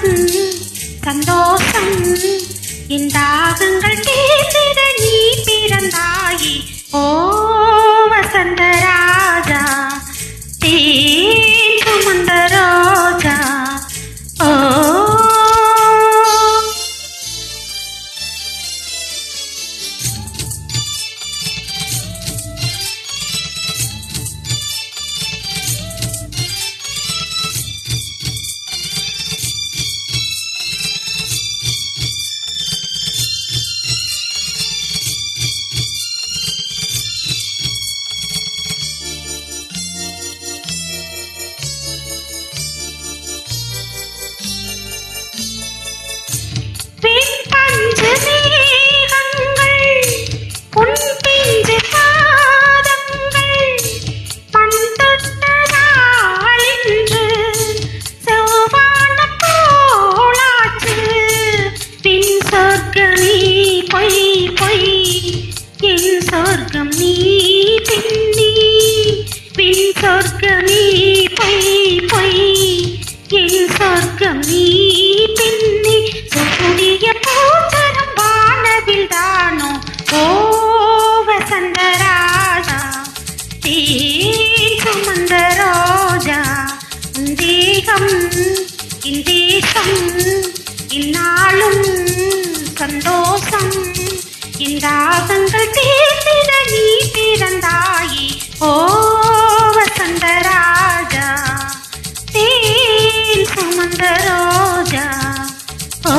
இந்நாளும் சந்தோஷம் என் தாகங்கள் தீர்ந்திட நீ பிறந்தாயே ஓ வசந்தராஜா தேன் சுமந்த ரோஜா ஓ சொர்க்கம் நீ பின்னி பின் சொர்க்கம் நீ பொய் பொய் என் சொர்க்கம் நீ பின்னி சொரிய பூச்சரம் வானவில் தானோ ஓ வசந்தராஜா தேன் சுமந்த ரோஜா தேகம் இந்தேசம் இந்நாளும் சந்தோஷம் இந்தாகங்கள் தீர்த்திட நீ பிறந்தாயே ஓ வசந்தராஜா தேன் சுமந்த ரோஜா ஓ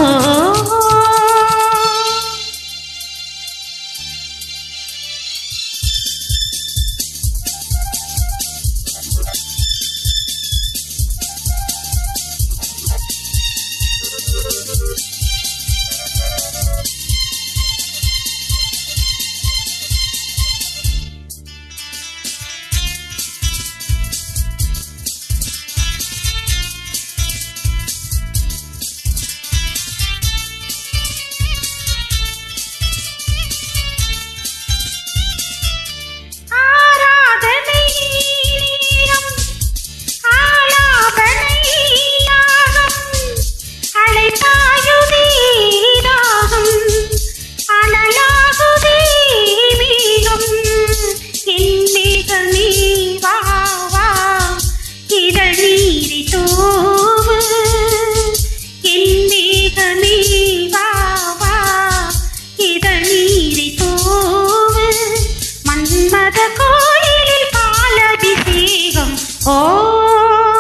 ஓ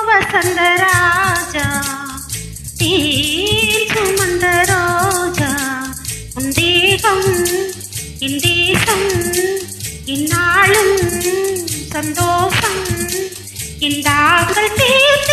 வசந்தராஜா தேன் சுமந்த ரோஜா உன் தேகம் என் தேசம் இந்நாளும் சந்தோஷம் இந்தாங்கள் தீர்த்து